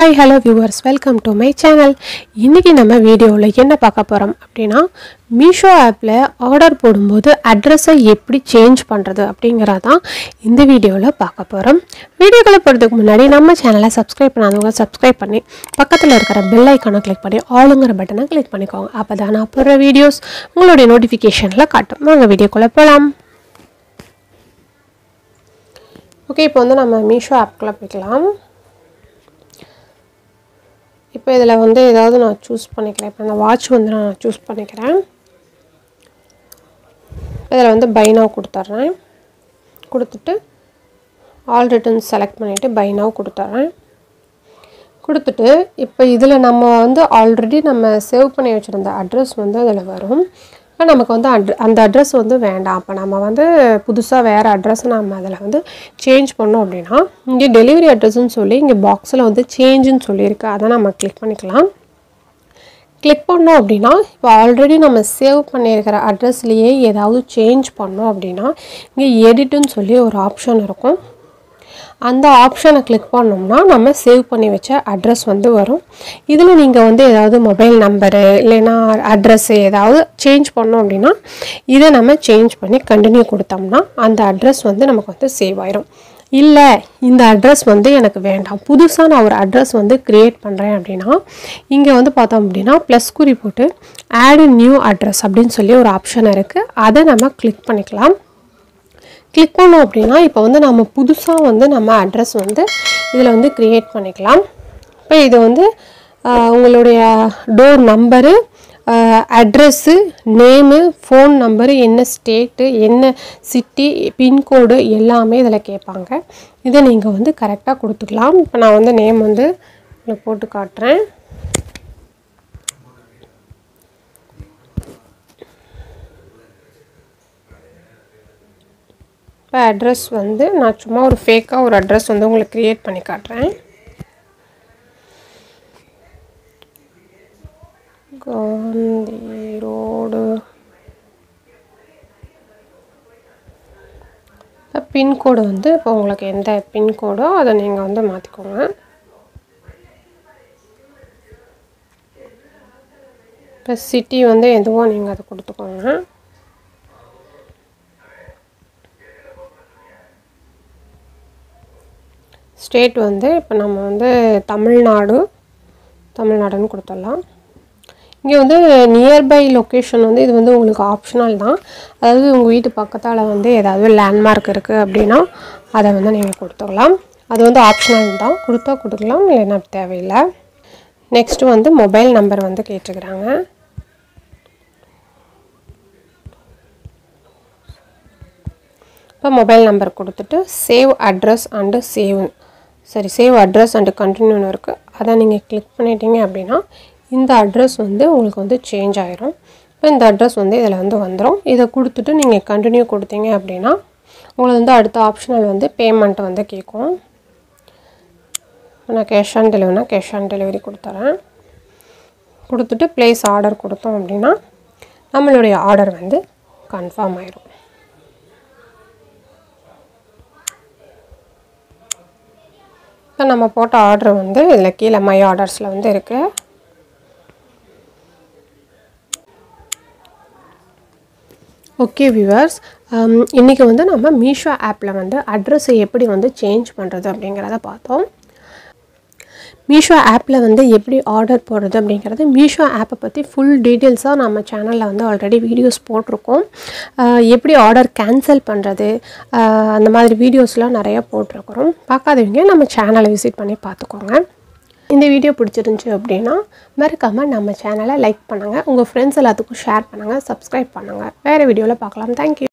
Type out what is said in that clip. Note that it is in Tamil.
Hi hello viewers, welcome to my channel. இன்னைக்கு நம்ம வீடியோல என்ன பார்க்க போறோம் அப்படினா Meesho appல ஆர்டர் போடும்போது அட்ரஸை எப்படி சேஞ்ச் பண்றது அப்படிங்கறத இந்த வீடியோல பார்க்க போறோம். வீடியோக்குள்ள போறதுக்கு முன்னாடி நம்ம சேனலை Subscribe பண்ணாதவங்க Subscribe பண்ணி பக்கத்துல இருக்கிற பெல் ஐகானை கிளிக் பண்ணி ஆல்ங்கற பட்டனை கிளிக் பண்ணிக்கோங்க. அப்பதான் நான் போடுற வீடியோஸ் உங்களுடைய நோட்டிஃபிகேஷன்ல காட்டும். வாங்க வீடியோக்குள்ள போலாம். ஓகே, இப்போ வந்து நம்ம Meesho appக்குள்ள போய்க்கலாம். இப்போ இதல வந்து ஏதாவது நான் चूஸ் பண்ணிக்கிறேன். இப்போ அந்த வாட்ச் வந்து நான் चूஸ் பண்ணிக்கிறேன். இதல வந்து பை நவ கொடுத்துறேன். கொடுத்துட்டு ஆல் ரிட்டர்ன்ஸ் செலக்ட் பண்ணிட்டு பை நவ கொடுத்துறேன். கொடுத்துட்டு இப்போ இதல நம்ம வந்து ஆல்ரெடி நம்ம சேவ் பண்ணி வச்சிருந்த அட்ரஸ் வந்து அதல வரும். ஆனா நமக்கு வந்து அந்த அட்ரஸ் வந்து வேண்டாம். அப்ப நாம வந்து புதுசா வேற அட்ரஸ் நாம அதல வந்து சேஞ்ச் பண்ணோம் அப்படினா இங்க டெலிவரி அட்ரஸ்னு சொல்லி இங்க பாக்ஸ்ல வந்து சேஞ்ச்னு சொல்லி இருக்கு. அத நாம கிளிக் பண்ணிக்கலாம். கிளிக் பண்ணோம் அப்படினா இப்போ ஆல்ரெடி நம்ம சேவ் பண்ணியிருக்கிற அட்ரஸ்லயே ஏதாவது சேஞ்ச் பண்ணோம் அப்படினா இங்க எடிட்னு சொல்லி ஒரு ஆப்ஷன் இருக்கும். அந்த ஆப்ஷனை கிளிக் பண்ணோம்னா நம்ம சேவ் பண்ணி வச்ச அட்ரஸ் வந்து வரும். இதுல நீங்க வந்து ஏதாவது மொபைல் நம்பர் இல்லனா அட்ரஸ் ஏதாவது சேஞ்ச் பண்ணோம் அப்படினா இத நம்ம சேஞ்ச் பண்ணி கண்டினியூ கொடுத்தோம்னா அந்த அட்ரஸ் வந்து நமக்கு வந்து சேவ் ஆயிடும். இல்ல இந்த அட்ரஸ் வந்து எனக்கு வேண்டாம், புதுசா நான் ஒரு அட்ரஸ் வந்து கிரியேட் பண்றேன் அப்படினா இங்க வந்து பார்த்தோம் அப்படினா ப்ளஸ் குறி போட்டு ஆட் நியூ அட்ரஸ் அப்படினு சொல்லி ஒரு ஆப்ஷன் இருக்கு. அத நம்ம கிளிக் பண்ணிக்கலாம். கிளிக் பண்ணோம் அப்படினா இப்போ வந்து நாம புதுசா வந்து நம்ம அட்ரஸ் வந்து இதல வந்து கிரியேட் பண்ணிக்கலாம். இப்போ இது வந்து உங்களுடைய door number, address, name, phone number, என்ன ஸ்டேட், என்ன சிட்டி, பின் கோட் எல்லாமே இதல கேட்பாங்க. இத நீங்க வந்து கரெக்ட்டா கொடுத்துக்கலாம். இப்போ நான் வந்து நேம் வந்து போட்டு காட்றேன். இப்போ அட்ரஸ் வந்து நான் சும்மா ஒரு ஃபேக்கா ஒரு அட்ரஸ் வந்து உங்களுக்கு கிரியேட் பண்ணி காட்றேன். காந்தி ரோடு. பின் கோட் வந்து இப்போ உங்களுக்கு எந்த பின் கோடோ அத நீங்க வந்து மாத்திக்கோங்க. இப்போ சிட்டி வந்து எதுவோ நீங்க அத கொடுத்துக்கோங்க. ஸ்டேட் வந்து இப்போ நம்ம வந்து தமிழ்நாடுன்னு கொடுத்துடலாம். இங்க வந்து நியர்பை லொகேஷன் வந்து இது வந்து உங்களுக்கு ஆப்ஷனல் தான். அதாவது உங்க வீட்டு பக்கத்தால வந்து ஏதாவது லேண்ட்மார்க் இருக்கு அப்படினா அத வந்து நீங்க கொடுத்துக்கலாம். அது வந்து ஆப்ஷனல் தான். கொடுத்தா கொடுக்கலாம், இல்லனா தேவையில்ல. நெக்ஸ்ட் வந்து மொபைல் நம்பர் வந்து கேட்குறாங்க. இப்போ மொபைல் நம்பர் கொடுத்துட்டு save address and save address and continue இருக்கு. அத நீங்க கிளிக் பண்ணிட்டீங்க அப்படினா இந்த அட்ரஸ் வந்து உங்களுக்கு வந்து சேஞ்ச் ஆயிரும். இப்போ இந்த அட்ரஸ் வந்து இதல வந்து வந்துரும். இத கொடுத்துட்டு நீங்க கண்டினியூ கொடுத்தீங்க அப்படினா உங்களுக்கு வந்து அடுத்த ஆப்ஷனல் வந்து பேமெண்ட் வந்து கேக்கும். நான் கேஷ் ஆன் டெலிவரி கொடுத்துறேன். கொடுத்துட்டு ப்ளேஸ் ஆர்டர் கொடுத்தோம் அப்படினா நம்மளுடைய ஆர்டர் வந்து கன்ஃபார்ம் ஆயிரும். நம்ம போட்ட ஆர்டர் வந்து இதல கீழ மை ஆர்டர்ஸ்ல வந்து இருக்கு. ஓகே வியூவர்ஸ், இன்னைக்கு வந்து நம்ம Meesho appல வந்து அட்ரஸை எப்படி வந்து சேஞ்ச் பண்றது அப்படிங்கறத பார்த்தோம். Meesho appல வந்து எப்படி ஆர்டர் போடுறது அப்படிங்கறது Meesho app பத்தி full detailsா நம்ம சேனல்ல வந்து ஆல்ரெடி வீடியோஸ் போட்டுருக்கோம். எப்படி ஆர்டர் கேன்சல் பண்றது அந்த மாதிரி வீடியோஸ்லாம் நிறைய போட்டுருக்கோம். பார்க்காதவங்க நம்ம சேனலை விசிட் பண்ணி பார்த்துக்கோங்க. இந்த வீடியோ பிடிச்சிருந்துச்சு அப்படினா மறக்காம நம்ம சேனலை லைக் பண்ணுங்க. உங்க फ्रेंड्स எல்லாத்துக்கும் ஷேர் பண்ணுங்க, Subscribe பண்ணுங்க. வேற வீடியோல பார்க்கலாம். Thank you.